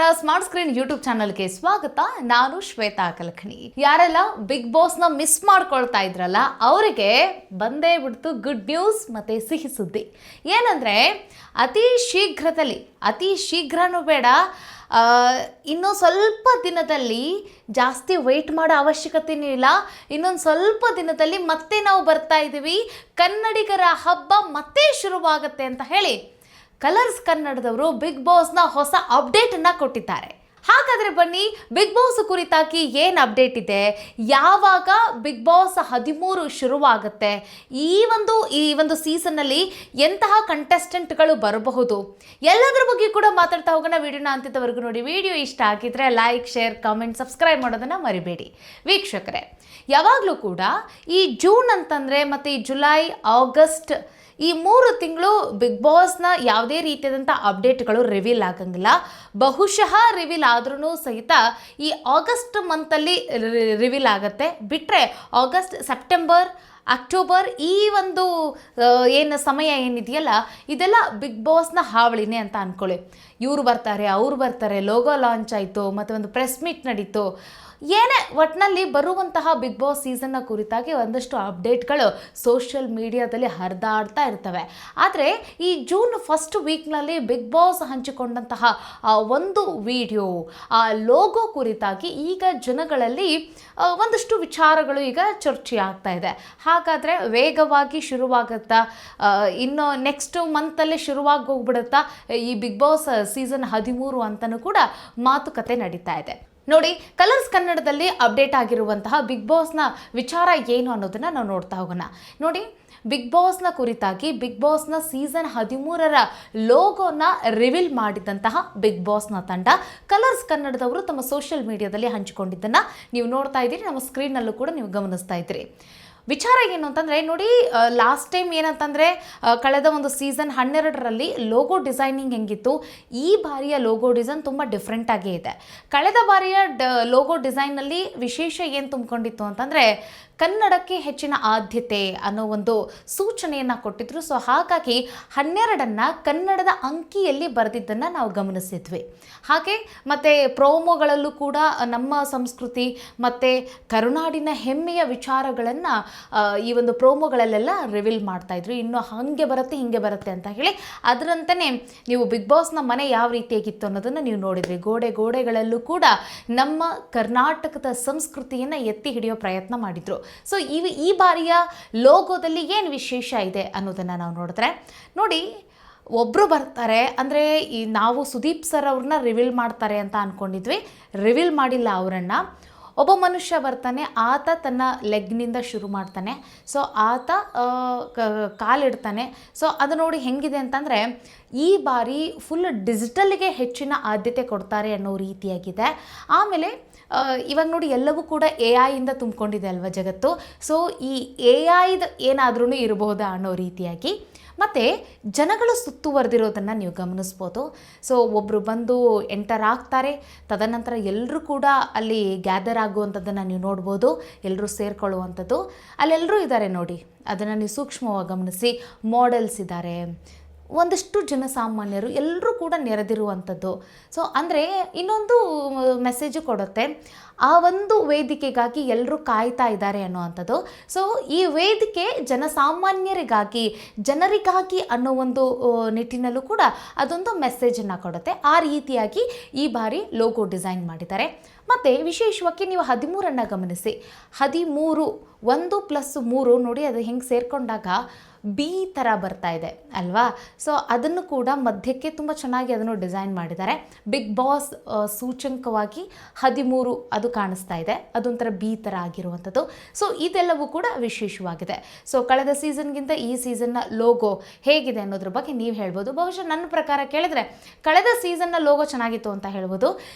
ನಮಸ್ಕಾರ. Smart screen YouTube ಚಾನಲ್ಗೆ ಸ್ವಾಗತ. ನಾನು ಶ್ವೇತಾ ಕಲಖನಿ. ಯಾರೆಲ್ಲ ಬಿಗ್ ಬಾಸ್ನ ಮಿಸ್ ಮಾಡ್ಕೊಳ್ತಾ ಇದ್ರಲ್ಲ ಅವರಿಗೆ ಬಂದೇ ಬಿಡ್ತು ಗುಡ್ ನ್ಯೂಸ್ ಮತ್ತೆ ಸಿಹಿ ಸುದ್ದಿ. ಏನಂದ್ರೆ ಅತಿ ಶೀಘ್ರನೂ ಬೇಡ, ಇನ್ನೂ ಸ್ವಲ್ಪ ದಿನದಲ್ಲಿ, ಜಾಸ್ತಿ ವೆಯ್ಟ್ ಮಾಡೋ ಅವಶ್ಯಕತೆಯೂ ಇಲ್ಲ, ಇನ್ನೊಂದು ಸ್ವಲ್ಪ ದಿನದಲ್ಲಿ ಮತ್ತೆ ನಾವು ಬರ್ತಾ ಇದ್ದೀವಿ, ಕನ್ನಡಿಗರ ಹಬ್ಬ ಮತ್ತೆ ಶುರುವಾಗುತ್ತೆ ಅಂತ ಹೇಳಿ ಕಲರ್ಸ್ ಕನ್ನಡದವರು ಬಿಗ್ ಬಾಸ್ನ ಹೊಸ ಅಪ್ಡೇಟನ್ನು ಕೊಟ್ಟಿದ್ದಾರೆ. ಹಾಗಾದರೆ ಬನ್ನಿ, ಬಿಗ್ ಬಾಸ್ ಕುರಿತಾಗಿ ಏನು ಅಪ್ಡೇಟ್ ಇದೆ, ಯಾವಾಗ ಬಿಗ್ ಬಾಸ್ 13 ಶುರುವಾಗುತ್ತೆ, ಈ ಒಂದು ಸೀಸನ್ನಲ್ಲಿ ಎಂತಹ ಕಂಟೆಸ್ಟೆಂಟ್ಗಳು ಬರಬಹುದು, ಎಲ್ಲದರ ಬಗ್ಗೆ ಕೂಡ ಮಾತಾಡ್ತಾ ಹೋಗೋಣ. ವಿಡಿಯೋನ ಅಂತ್ಯದವರೆಗೂ ನೋಡಿ. ವಿಡಿಯೋ ಇಷ್ಟ ಆಗಿದ್ರೆ ಲೈಕ್, ಶೇರ್, ಕಾಮೆಂಟ್, ಸಬ್ಸ್ಕ್ರೈಬ್ ಮಾಡೋದನ್ನು ಮರಿಬೇಡಿ. ವೀಕ್ಷಕರೇ, ಯಾವಾಗಲೂ ಕೂಡ ಈ ಜೂನ್ ಅಂತಂದರೆ ಮತ್ತು ಈ ಜುಲೈ, ಆಗಸ್ಟ್ ಈ 3 ತಿಂಗಳು ಬಿಗ್ ಬಾಸ್ನ ಯಾವುದೇ ರೀತಿಯಾದಂಥ ಅಪ್ಡೇಟ್ಗಳು ರಿವೀಲ್ ಆಗಂಗಿಲ್ಲ. ಬಹುಶಃ ರಿವೀಲ್ ಆದ್ರೂ ಸಹಿತ ಈ ಆಗಸ್ಟ್ ಮಂತಲ್ಲಿ ರಿವೀಲ್ ಆಗುತ್ತೆ. ಬಿಟ್ಟರೆ ಆಗಸ್ಟ್, ಸೆಪ್ಟೆಂಬರ್, ಅಕ್ಟೋಬರ್ ಈ ಒಂದು ಏನು ಸಮಯ ಏನಿದೆಯಲ್ಲ, ಇದೆಲ್ಲ ಬಿಗ್ ಬಾಸ್ನ ಹಾವಳಿನೇ ಅಂತ ಅಂದ್ಕೊಳ್ಳಿ. ಇವರು ಬರ್ತಾರೆ, ಅವ್ರು ಬರ್ತಾರೆ, ಲೋಗೋ ಲಾಂಚ್ ಆಯಿತು, ಮತ್ತು ಒಂದು ಪ್ರೆಸ್ ಮೀಟ್ ನಡೀತು, ಏನೇ ಒಟ್ಟಿನಲ್ಲಿ ಬರುವಂತಹ ಬಿಗ್ ಬಾಸ್ ಸೀಸನ್ನ ಕುರಿತಾಗಿ ಒಂದಷ್ಟು ಅಪ್ಡೇಟ್ಗಳು ಸೋಷಿಯಲ್ ಮೀಡಿಯಾದಲ್ಲಿ ಹರಿದಾಡ್ತಾ ಇರ್ತವೆ. ಆದರೆ ಈ ಜೂನ್ ಫಸ್ಟ್ ವೀಕ್ನಲ್ಲಿ ಬಿಗ್ ಬಾಸ್ ಹಂಚಿಕೊಂಡಂತಹ ಒಂದು ವಿಡಿಯೋ, ಆ ಲೋಗೋ ಕುರಿತಾಗಿ ಈಗ ಜನಗಳಲ್ಲಿ ಒಂದಷ್ಟು ವಿಚಾರಗಳು ಈಗ ಚರ್ಚೆ ಆಗ್ತಾ ಇದೆ. ಹಾಗಾದರೆ ವೇಗವಾಗಿ ಶುರುವಾಗುತ್ತಾ, ಇನ್ನು ನೆಕ್ಸ್ಟ್ ಮಂತಲ್ಲೇ ಶುರುವಾಗಿ ಹೋಗ್ಬಿಡುತ್ತಾ ಈ ಬಿಗ್ ಬಾಸ್ ಸೀಸನ್ 13 ಅಂತಲೂ ಕೂಡ ಮಾತುಕತೆ ನಡೀತಾ ಇದೆ. ನೋಡಿ, ಕಲರ್ಸ್ ಕನ್ನಡದಲ್ಲಿ ಅಪ್ಡೇಟ್ ಆಗಿರುವಂತಹ ಬಿಗ್ ಬಾಸ್ನ ವಿಚಾರ ಏನು ಅನ್ನೋದನ್ನು ನಾವು ನೋಡ್ತಾ ಹೋಗೋಣ. ನೋಡಿ, ಬಿಗ್ ಬಾಸ್ನ ಕುರಿತಾಗಿ ಬಿಗ್ ಬಾಸ್ನ ಸೀಸನ್ 13ರ ಲೋಗೋನ ರಿವೀಲ್ ಮಾಡಿದಂತಹ ಬಿಗ್ ಬಾಸ್ನ ತಂಡ ಕಲರ್ಸ್ ಕನ್ನಡದವರು ತಮ್ಮ ಸೋಷಿಯಲ್ ಮೀಡಿಯಾದಲ್ಲಿ ಹಂಚಿಕೊಂಡಿದ್ದನ್ನು ನೀವು ನೋಡ್ತಾ ಇದ್ದೀರಿ. ನಮ್ಮ ಸ್ಕ್ರೀನ್ನಲ್ಲೂ ಕೂಡ ನೀವು ಗಮನಿಸ್ತಾ ಇದ್ದೀರಿ. ವಿಚಾರ ಏನು ಅಂತಂದರೆ, ನೋಡಿ, ಲಾಸ್ಟ್ ಟೈಮ್ ಏನಂತಂದರೆ ಕಳೆದ ಒಂದು ಸೀಸನ್ 12ರಲ್ಲಿ ಲೋಗೋ ಡಿಸೈನಿಂಗ್ ಹೆಂಗಿತ್ತು, ಈ ಬಾರಿಯ ಲೋಗೋ ಡಿಸೈನ್ ತುಂಬ ಡಿಫ್ರೆಂಟಾಗೇ ಇದೆ. ಕಳೆದ ಬಾರಿಯ ಲೋಗೋ ಡಿಸೈನಲ್ಲಿ ವಿಶೇಷ ಏನು ತುಂಬಿಕೊಂಡಿತ್ತು ಅಂತಂದರೆ ಕನ್ನಡಕ್ಕೆ ಹೆಚ್ಚಿನ ಆದ್ಯತೆ ಅನ್ನೋ ಒಂದು ಸೂಚನೆಯನ್ನು ಕೊಟ್ಟಿದ್ರು. ಸೊ ಹಾಗಾಗಿ 12ಅನ್ನು ಕನ್ನಡದ ಅಂಕಿಯಲ್ಲಿ ಬರೆದಿದ್ದನ್ನು ನಾವು ಗಮನಿಸಿದ್ವಿ. ಹಾಗೆ ಮತ್ತು ಪ್ರೋಮೋಗಳಲ್ಲೂ ಕೂಡ ನಮ್ಮ ಸಂಸ್ಕೃತಿ ಮತ್ತು ಕರುನಾಡಿನ ಹೆಮ್ಮೆಯ ವಿಚಾರಗಳನ್ನು ಈ ಒಂದು ಪ್ರೋಮೋಗಳಲ್ಲೆಲ್ಲ ರಿವೀಲ್ ಮಾಡ್ತಾಯಿದ್ರು. ಇನ್ನು ಹಾಗೆ ಬರುತ್ತೆ, ಹಿಂಗೆ ಬರುತ್ತೆ ಅಂತ ಹೇಳಿ ಅದರಂತೆಯೇ ನೀವು ಬಿಗ್ ಬಾಸ್ನ ಮನೆ ಯಾವ ರೀತಿಯಾಗಿತ್ತು ಅನ್ನೋದನ್ನು ನೀವು ನೋಡಿದ್ರಿ. ಗೋಡೆಗಳಲ್ಲೂ ಕೂಡ ನಮ್ಮ ಕರ್ನಾಟಕದ ಸಂಸ್ಕೃತಿಯನ್ನು ಎತ್ತಿ ಹಿಡಿಯೋ ಪ್ರಯತ್ನ ಮಾಡಿದರು. ಸೊ ಈ ಬಾರಿಯ ಲೋಗೋದಲ್ಲಿ ಏನು ವಿಶೇಷ ಇದೆ ಅನ್ನೋದನ್ನು ನಾವು ನೋಡಿದ್ರೆ, ನೋಡಿ, ಒಬ್ಬರು ಬರ್ತಾರೆ ಅಂದರೆ ನಾವು ಸುದೀಪ್ ಸರ್ ಅವ್ರನ್ನ ರಿವೀಲ್ ಮಾಡ್ತಾರೆ ಅಂತ ಅಂದ್ಕೊಂಡಿದ್ವಿ. ರಿವೀಲ್ ಮಾಡಿಲ್ಲ ಅವರನ್ನು. ಒಬ್ಬ ಮನುಷ್ಯ ಬರ್ತಾನೆ, ಆತ ತನ್ನ ಲೆಗ್ನಿಂದ ಶುರು ಮಾಡ್ತಾನೆ. ಸೊ ಆತ ಕಾಲಿಡ್ತಾನೆ. ಸೊ ಅದು ನೋಡಿ ಹೆಂಗಿದೆ ಅಂತಂದರೆ ಈ ಬಾರಿ ಫುಲ್ ಡಿಜಿಟಲ್ಗೆ ಹೆಚ್ಚಿನ ಆದ್ಯತೆ ಕೊಡ್ತಾರೆ ಅನ್ನೋ ರೀತಿಯಾಗಿದೆ. ಆಮೇಲೆ ಇವಾಗ ನೋಡಿ, ಎಲ್ಲವೂ ಕೂಡ AI ತುಂಬಿಕೊಂಡಿದೆ ಅಲ್ವ ಜಗತ್ತು. ಸೊ ಈ AI ಏನಾದ್ರೂ ಇರಬಹುದಾ ಅನ್ನೋ ರೀತಿಯಾಗಿ ಮತ್ತು ಜನಗಳು ಸುತ್ತುವರೆದಿರೋದನ್ನು ನೀವು ಗಮನಿಸ್ಬೋದು. ಸೊ ಒಬ್ಬರು ಬಂದು ಎಂಟರ್ ಆಗ್ತಾರೆ, ತದನಂತರ ಎಲ್ಲರೂ ಕೂಡ ಅಲ್ಲಿ ಗ್ಯಾದರ್ ಆಗುವಂಥದ್ದನ್ನು ನೀವು ನೋಡ್ಬೋದು, ಎಲ್ಲರೂ ಸೇರ್ಕೊಳ್ಳುವಂಥದ್ದು. ಅಲ್ಲೆಲ್ಲರೂ ಇದ್ದಾರೆ ನೋಡಿ, ಅದನ್ನು ನೀವು ಸೂಕ್ಷ್ಮವಾಗಿ ಗಮನಿಸಿ. ಮಾಡೆಲ್ಸ್ ಇದ್ದಾರೆ, ಒಂದಷ್ಟು ಜನಸಾಮಾನ್ಯರು ಎಲ್ಲರೂ ಕೂಡ ನೆರೆದಿರುವಂಥದ್ದು. ಸೊ ಅಂದರೆ ಇನ್ನೊಂದು ಮೆಸೇಜು ಕೊಡುತ್ತೆ, ಆ ಒಂದು ವೇದಿಕೆಗಾಗಿ ಎಲ್ಲರೂ ಕಾಯ್ತಾ ಇದ್ದಾರೆ ಅನ್ನುವಂಥದ್ದು. ಸೊ ಈ ವೇದಿಕೆ ಜನರಿಗಾಗಿ ಅನ್ನೋ ಒಂದು ನಿಟ್ಟಿನಲ್ಲೂ ಕೂಡ ಅದೊಂದು ಮೆಸೇಜನ್ನು ಕೊಡುತ್ತೆ. ಆ ರೀತಿಯಾಗಿ ಈ ಬಾರಿ ಲೋಗೋ ಡಿಸೈನ್ ಮಾಡಿದ್ದಾರೆ. ಮತ್ತು ವಿಶೇಷವಾಗಿ ನೀವು 13ಅನ್ನು ಗಮನಿಸಿ. 13 1+3 ನೋಡಿ, ಅದು ಹೆಂಗೆ ಸೇರಿಕೊಂಡಾಗ ಬಿ ಥರ ಬರ್ತಾ ಇದೆ ಅಲ್ವಾ. ಸೊ ಅದನ್ನು ಕೂಡ ಮಧ್ಯಕ್ಕೆ ತುಂಬ ಚೆನ್ನಾಗಿ ಅದನ್ನು ಡಿಸೈನ್ ಮಾಡಿದ್ದಾರೆ. ಬಿಗ್ ಬಾಸ್ ಸೂಚಕವಾಗಿ 13 ಅದು ಕಾಣಿಸ್ತಾ ಇದೆ, ಅದೊಂಥರ ಬಿ ಥರ ಆಗಿರುವಂಥದ್ದು. ಸೊ ಇದೆಲ್ಲವೂ ಕೂಡ ವಿಶೇಷವಾಗಿದೆ. ಸೊ ಕಳೆದ ಸೀಸನ್ಗಿಂತ ಈ ಸೀಸನ್ನ ಲೋಗೋ ಹೇಗಿದೆ ಅನ್ನೋದ್ರ ಬಗ್ಗೆ ನೀವು ಹೇಳ್ಬೋದು. ಬಹುಶಃ ನನ್ನ ಪ್ರಕಾರ ಕೇಳಿದ್ರೆ ಕಳೆದ ಸೀಸನ್ನ ಲೋಗೋ ಚೆನ್ನಾಗಿತ್ತು ಅಂತ ಹೇಳ್ಬೋದು.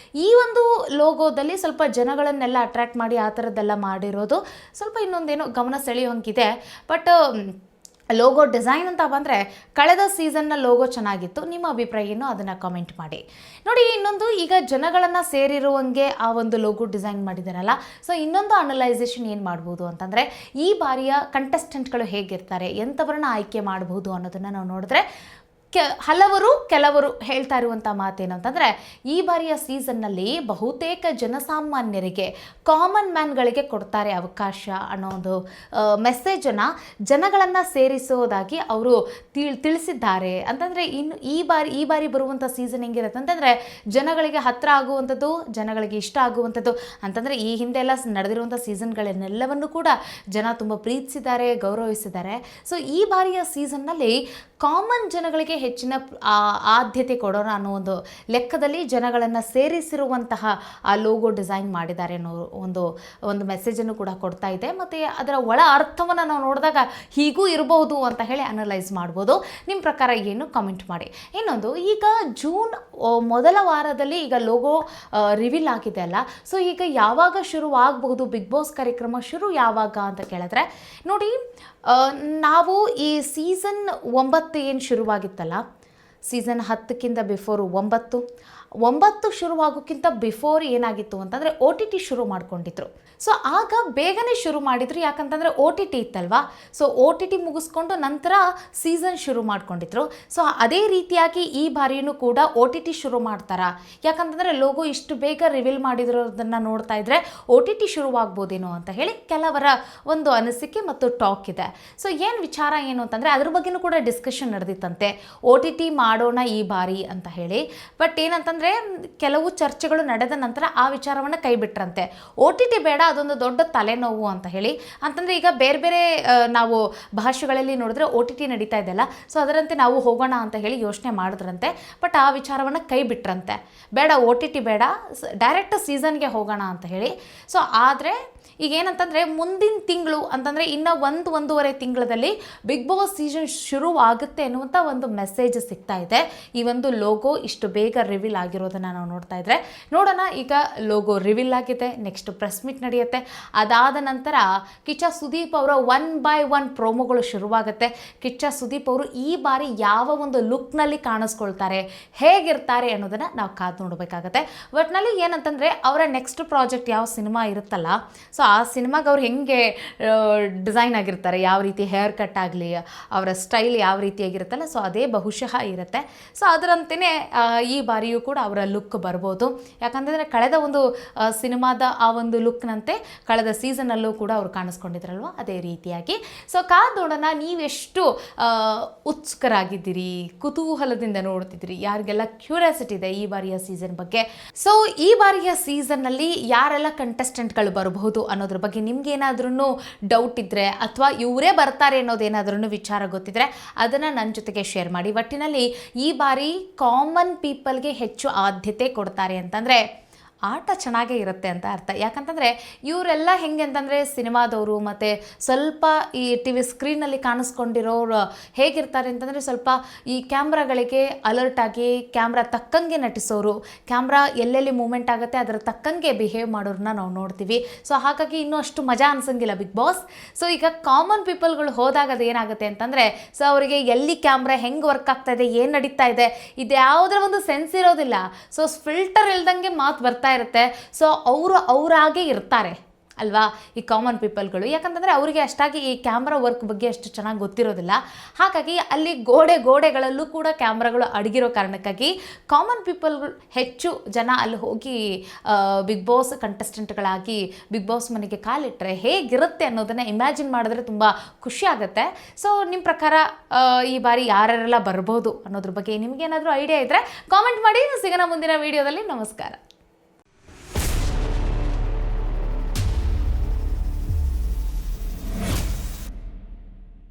ಈ ಒಂದು ಲೋಗೋದಲ್ಲಿ ಸ್ವಲ್ಪ ಜನಗಳನ್ನೆಲ್ಲ ಅಟ್ರ್ಯಾಕ್ಟ್ ಮಾಡಿ ಆ ಥರದ್ದೆಲ್ಲ ಮಾಡಿರೋದು ಸ್ವಲ್ಪ ಇನ್ನೊಂದೇನೋ ಗಮನ ಸೆಳೆಯೋಂಗಿದೆ. ಬಟ್ ಲೋಗೋ ಡಿಸೈನ್ ಅಂತ ಬಂದರೆ ಕಳೆದ ಸೀಸನ್ನ ಲೋಗೋ ಚೆನ್ನಾಗಿತ್ತು. ನಿಮ್ಮ ಅಭಿಪ್ರಾಯ ಏನು ಅದನ್ನು ಕಮೆಂಟ್ ಮಾಡಿ. ನೋಡಿ, ಇನ್ನೊಂದು, ಈಗ ಜನಗಳನ್ನು ಸೇರಿರುವಂಗೆ ಆ ಒಂದು ಲೋಗೋ ಡಿಸೈನ್ ಮಾಡಿದಾರಲ್ಲ. ಸೊ ಇನ್ನೊಂದು ಅನಲೈಸೇಷನ್ ಏನು ಮಾಡ್ಬೋದು ಅಂತಂದರೆ, ಈ ಬಾರಿಯ ಕಂಟೆಸ್ಟೆಂಟ್ಗಳು ಹೇಗಿರ್ತಾರೆ, ಎಂಥವ್ರನ್ನ ಆಯ್ಕೆ ಮಾಡ್ಬೋದು ಅನ್ನೋದನ್ನು ನಾವು ನೋಡಿದ್ರೆ ಕೆಲವರು ಹೇಳ್ತಾ ಇರುವಂಥ ಮಾತೇನು ಅಂತಂದರೆ, ಈ ಬಾರಿಯ ಸೀಸನ್ನಲ್ಲಿ ಬಹುತೇಕ ಜನಸಾಮಾನ್ಯರಿಗೆ, ಕಾಮನ್ ಮ್ಯಾನ್ಗಳಿಗೆ ಕೊಡ್ತಾರೆ ಅವಕಾಶ ಅನ್ನೋ ಒಂದು ಮೆಸೇಜನ್ನು ಜನಗಳನ್ನು ಸೇರಿಸೋದಾಗಿ ಅವರು ತಿಳಿಸಿದ್ದಾರೆ. ಅಂತಂದರೆ ಇನ್ನು ಈ ಬಾರಿ ಬರುವಂಥ ಸೀಸನ್ ಹೆಂಗಿರುತ್ತೆ ಅಂತಂದರೆ, ಜನಗಳಿಗೆ ಹತ್ತಿರ ಆಗುವಂಥದ್ದು, ಜನಗಳಿಗೆ ಇಷ್ಟ ಆಗುವಂಥದ್ದು. ಅಂತಂದರೆ ಈ ಹಿಂದೆ ಎಲ್ಲ ನಡೆದಿರುವಂಥ ಸೀಸನ್ಗಳನ್ನೆಲ್ಲವನ್ನು ಕೂಡ ಜನ ತುಂಬ ಪ್ರೀತಿಸಿದ್ದಾರೆ, ಗೌರವಿಸಿದ್ದಾರೆ. ಸೊ ಈ ಬಾರಿಯ ಸೀಸನ್ನಲ್ಲಿ ಕಾಮನ್ ಜನಗಳಿಗೆ ಹೆಚ್ಚಿನ ಆದ್ಯತೆ ಕೊಡೋಣ ಅನ್ನೋ ಒಂದು ಲೆಕ್ಕದಲ್ಲಿ ಜನಗಳನ್ನು ಸೇರಿಸಿರುವಂತಹ ಆ ಲೋಗೋ ಡಿಸೈನ್ ಮಾಡಿದ್ದಾರೆ ಅನ್ನೋ ಒಂದು ಮೆಸೇಜನ್ನು ಕೂಡ ಕೊಡ್ತಾ ಇದೆ. ಮತ್ತು ಅದರ ಒಳ ಅರ್ಥವನ್ನು ನಾವು ನೋಡಿದಾಗ ಹೀಗೂ ಇರಬಹುದು ಅಂತ ಹೇಳಿ ಅನಲೈಸ್ ಮಾಡ್ಬೋದು. ನಿಮ್ಮ ಪ್ರಕಾರ ಏನು ಕಾಮೆಂಟ್ ಮಾಡಿ. ಇನ್ನೊಂದು, ಈಗ ಜೂನ್ ಮೊದಲ ವಾರದಲ್ಲಿ ಈಗ ಲೋಗೋ ರಿವೀಲ್ ಆಗಿದೆ ಅಲ್ಲ, ಸೊ ಈಗ ಯಾವಾಗ ಶುರುವಾಗಬಹುದು ಬಿಗ್ ಬಾಸ್ ಕಾರ್ಯಕ್ರಮ ಶುರು ಯಾವಾಗ ಅಂತ ಕೇಳಿದ್ರೆ, ನೋಡಿ ನಾವು ಈ ಸೀಸನ್ 9 ಏನು ಶುರುವಾಗಿತ್ತಲ್ಲ, ಸೀಸನ್ 10ಕ್ಕಿಂತ ಬಿಫೋರು 9 ಶುರುವಾಗೋಕ್ಕಿಂತ ಬಿಫೋರ್ ಏನಾಗಿತ್ತು ಅಂತಂದರೆ OTT ಶುರು ಮಾಡ್ಕೊಂಡಿದ್ರು. ಸೊ ಆಗ ಬೇಗನೆ ಶುರು ಮಾಡಿದ್ರು, ಯಾಕಂತಂದರೆ OTT ಇತ್ತಲ್ವಾ. ಸೊ OTT ಮುಗಿಸ್ಕೊಂಡು ನಂತರ ಸೀಸನ್ ಶುರು ಮಾಡ್ಕೊಂಡಿದ್ರು. ಸೊ ಅದೇ ರೀತಿಯಾಗಿ ಈ ಬಾರಿಯೂ ಕೂಡ OTT ಶುರು ಮಾಡ್ತಾರಾ, ಯಾಕಂತಂದರೆ ಲೋಗೋ ಇಷ್ಟು ಬೇಗ ರಿವೀಲ್ ಮಾಡಿರೋದನ್ನು ನೋಡ್ತಾ ಇದ್ರೆ OTT ಶುರುವಾಗ್ಬೋದೇನೋ ಅಂತ ಹೇಳಿ ಕೆಲವರ ಒಂದು ಅನಿಸಿಕೆ ಮತ್ತು ಟಾಕ್ ಇದೆ. ಸೊ ವಿಚಾರ ಏನು ಅಂತಂದರೆ, ಅದ್ರ ಬಗ್ಗೆನೂ ಕೂಡ ಡಿಸ್ಕಷನ್ ನಡೆದಿತ್ತಂತೆ, OTT ಮಾಡೋಣ ಈ ಬಾರಿ ಅಂತ ಹೇಳಿ. ಬಟ್ ಏನಂತಂದರೆ, ಕೆಲವು ಚರ್ಚೆಗಳು ನಡೆದ ನಂತರ ಆ ವಿಚಾರವನ್ನು ಕೈ ಬಿಟ್ರಂತೆ. OTT ಬೇಡ, ಅದೊಂದು ದೊಡ್ಡ ತಲೆನೋವು ಅಂತ ಹೇಳಿ. ಅಂತಂದರೆ ಈಗ ಬೇರೆ ಬೇರೆ ನಾವು ಭಾಷೆಗಳಲ್ಲಿ ನೋಡಿದ್ರೆ OTT ನಡೀತಾ ಇದೆಯಲ್ಲ, ಸೊ ಅದರಂತೆ ನಾವು ಹೋಗೋಣ ಅಂತ ಹೇಳಿ ಯೋಚನೆ ಮಾಡಿದ್ರಂತೆ. ಬಟ್ ಆ ವಿಚಾರವನ್ನು ಕೈ ಬಿಟ್ರಂತೆ, ಬೇಡ OTT ಬೇಡ, ಡೈರೆಕ್ಟ್ ಸೀಸನ್ಗೆ ಹೋಗೋಣ ಅಂತ ಹೇಳಿ. ಸೊ ಆದರೆ ಈಗ ಏನಂತಂದರೆ, ಮುಂದಿನ ತಿಂಗಳು ಅಂತಂದರೆ ಇನ್ನು ಒಂದೂವರೆ ತಿಂಗಳಲ್ಲಿ ಬಿಗ್ ಬಾಸ್ ಸೀಸನ್ ಶುರುವಾಗುತ್ತೆ ಅನ್ನುವಂಥ ಒಂದು ಮೆಸೇಜ್ ಸಿಗ್ತಾ ಇದೆ. ಈ ಒಂದು ಲೋಗೋ ಇಷ್ಟು ಬೇಗ ರಿವೀಲ್ ಆಗಿರೋದನ್ನು ನಾವು ನೋಡ್ತಾ ಇದ್ರೆ, ನೋಡೋಣ. ಈಗ ಲೋಗೋ ರಿವೀಲ್ ಆಗಿದೆ, ನೆಕ್ಸ್ಟ್ ಪ್ರೆಸ್ ಮೀಟ್ ನಡೆಯುತ್ತೆ. ಅದಾದ ನಂತರ ಕಿಚ್ಚ ಸುದೀಪ್ ಅವರ 1 ಪ್ರೋಮೋಗಳು ಶುರುವಾಗುತ್ತೆ. ಕಿಚ್ಚ ಸುದೀಪ್ ಅವರು ಈ ಬಾರಿ ಯಾವ ಒಂದು ಲುಕ್ನಲ್ಲಿ ಕಾಣಿಸ್ಕೊಳ್ತಾರೆ, ಹೇಗಿರ್ತಾರೆ ಅನ್ನೋದನ್ನು ನಾವು ಕಾದು ನೋಡಬೇಕಾಗತ್ತೆ. ಒಟ್ಟಿನಲ್ಲಿ ಏನಂತಂದರೆ, ಅವರ ನೆಕ್ಸ್ಟ್ ಪ್ರಾಜೆಕ್ಟ್ ಯಾವ ಸಿನಿಮಾ ಇರುತ್ತಲ್ಲ, ಸೊ ಆ ಸಿನಿಮಾಗೆ ಅವ್ರು ಹೆಂಗೆ ಡಿಸೈನ್ ಆಗಿರ್ತಾರೆ, ಯಾವ ರೀತಿ ಹೇರ್ ಕಟ್ ಆಗಲಿ, ಅವರ ಸ್ಟೈಲ್ ಯಾವ ರೀತಿಯಾಗಿರುತ್ತಲ್ಲ, ಸೊ ಅದೇ ಬಹುಶಃ ಇರುತ್ತೆ. ಸೊ ಅದರಂತೆಯೇ ಈ ಬಾರಿಯೂ ಕೂಡ ಅವರ ಲುಕ್ ಬರ್ಬೋದು. ಯಾಕಂತಂದರೆ ಕಳೆದ ಒಂದು ಸಿನಿಮಾದ ಆ ಒಂದು ಲುಕ್ನಂತೆ ಕಳೆದ ಸೀಸನಲ್ಲೂ ಕೂಡ ಅವ್ರು ಕಾಣಿಸ್ಕೊಂಡಿದ್ರಲ್ವ, ಅದೇ ರೀತಿಯಾಗಿ. ಸೊ ಕಾದೋಡೋಣ. ನೀವೆಷ್ಟು ಉತ್ಸುಕರಾಗಿದ್ದೀರಿ, ಕುತೂಹಲದಿಂದ ನೋಡ್ತಿದ್ದೀರಿ, ಯಾರಿಗೆಲ್ಲ ಕ್ಯೂರಿಯಾಸಿಟಿ ಇದೆ ಈ ಬಾರಿಯ ಸೀಸನ್ ಬಗ್ಗೆ. ಸೊ ಈ ಬಾರಿಯ ಸೀಸನ್ನಲ್ಲಿ ಯಾರೆಲ್ಲ ಕಂಟೆಸ್ಟೆಂಟ್ಗಳು ಬರಬಹುದು ಅನ್ನೋದ್ರ ಬಗ್ಗೆ ನಿಮ್ಗೇನಾದ್ರೂ ಡೌಟ್ ಇದ್ದರೆ, ಅಥವಾ ಇವರೇ ಬರ್ತಾರೆ ಅನ್ನೋದೇನಾದ್ರೂ ವಿಚಾರ ಗೊತ್ತಿದ್ರೆ ಅದನ್ನು ನನ್ನ ಜೊತೆಗೆ ಶೇರ್ ಮಾಡಿ. ಒಟ್ಟಿನಲ್ಲಿ ಈ ಬಾರಿ ಕಾಮನ್ ಪೀಪಲ್ಗೆ ಹೆಚ್ಚು ಆದ್ಯತೆ ಕೊಡ್ತಾರೆ ಅಂತಂದರೆ ಆಟ ಚೆನ್ನಾಗೇ ಇರುತ್ತೆ ಅಂತ ಅರ್ಥ. ಯಾಕಂತಂದರೆ ಇವರೆಲ್ಲ ಹೆಂಗೆ ಅಂತಂದರೆ, ಸಿನಿಮಾದವರು ಮತ್ತು ಸ್ವಲ್ಪ ಈ TV ಸ್ಕ್ರೀನಲ್ಲಿ ಕಾಣಿಸ್ಕೊಂಡಿರೋರು ಹೇಗಿರ್ತಾರೆ ಅಂತಂದರೆ, ಸ್ವಲ್ಪ ಈ ಕ್ಯಾಮ್ರಾಗಳಿಗೆ ಅಲರ್ಟ್ ಆಗಿ ಕ್ಯಾಮ್ರಾ ತಕ್ಕಂಗೆ ನಟಿಸೋರು, ಕ್ಯಾಮ್ರಾ ಎಲ್ಲೆಲ್ಲಿ ಮೂಮೆಂಟ್ ಆಗುತ್ತೆ ಅದರ ತಕ್ಕಂಗೆ ಬಿಹೇವ್ ಮಾಡೋರನ್ನ ನಾವು ನೋಡ್ತೀವಿ. ಸೊ ಹಾಗಾಗಿ ಇನ್ನೂ ಅಷ್ಟು ಮಜಾ ಅನ್ಸಂಗಿಲ್ಲ ಬಿಗ್ ಬಾಸ್. ಸೊ ಈಗ ಕಾಮನ್ ಪೀಪಲ್ಗಳು ಹೋದಾಗ ಅದು ಏನಾಗುತ್ತೆ ಅಂತಂದರೆ, ಸೊ ಅವರಿಗೆ ಎಲ್ಲಿ ಕ್ಯಾಮ್ರಾ ಹೆಂಗೆ ವರ್ಕ್ ಆಗ್ತಾ ಇದೆ, ಏನು ನಡೀತಾ ಇದೆ, ಇದು ಯಾವುದರ ಒಂದು ಸೆನ್ಸ್ ಇರೋದಿಲ್ಲ. ಸೊ ಫಿಲ್ಟರ್ ಇಲ್ದಂಗೆ ಮಾತು ಬರ್ತಾ ಇರುತ್ತೆ. ಸೊ ಅವರಾಗೆ ಇರ್ತಾರೆ ಅಲ್ವಾ ಈ ಕಾಮನ್ ಪೀಪಲ್ಗಳು. ಯಾಕಂತಂದರೆ ಅವರಿಗೆ ಅಷ್ಟಾಗಿ ಈ ಕ್ಯಾಮ್ರಾ ವರ್ಕ್ ಬಗ್ಗೆ ಅಷ್ಟು ಚೆನ್ನಾಗಿ ಗೊತ್ತಿರೋದಿಲ್ಲ. ಹಾಗಾಗಿ ಅಲ್ಲಿ ಗೋಡೆಗಳಲ್ಲೂ ಕೂಡ ಕ್ಯಾಮ್ರಾಗಳು ಅಡಗಿರೋ ಕಾರಣಕ್ಕಾಗಿ ಕಾಮನ್ ಪೀಪಲ್ಗಳು ಹೆಚ್ಚು ಜನ ಅಲ್ಲಿ ಹೋಗಿ ಬಿಗ್ ಬಾಸ್ ಕಂಟೆಸ್ಟೆಂಟ್ಗಳಾಗಿ ಬಿಗ್ ಬಾಸ್ ಮನೆಗೆ ಕಾಲಿಟ್ಟರೆ ಹೇಗಿರುತ್ತೆ ಅನ್ನೋದನ್ನು ಇಮ್ಯಾಜಿನ್ ಮಾಡಿದ್ರೆ ತುಂಬ ಖುಷಿ ಆಗುತ್ತೆ. ಸೊ ನಿಮ್ಮ ಪ್ರಕಾರ ಈ ಬಾರಿ ಯಾರ್ಯಾರೆಲ್ಲ ಬರ್ಬೋದು ಅನ್ನೋದ್ರ ಬಗ್ಗೆ ನಿಮಗೇನಾದರೂ ಐಡಿಯಾ ಇದ್ದರೆ ಕಾಮೆಂಟ್ ಮಾಡಿ. ಸಿಗೋಣ ಮುಂದಿನ ವೀಡಿಯೋದಲ್ಲಿ. ನಮಸ್ಕಾರ.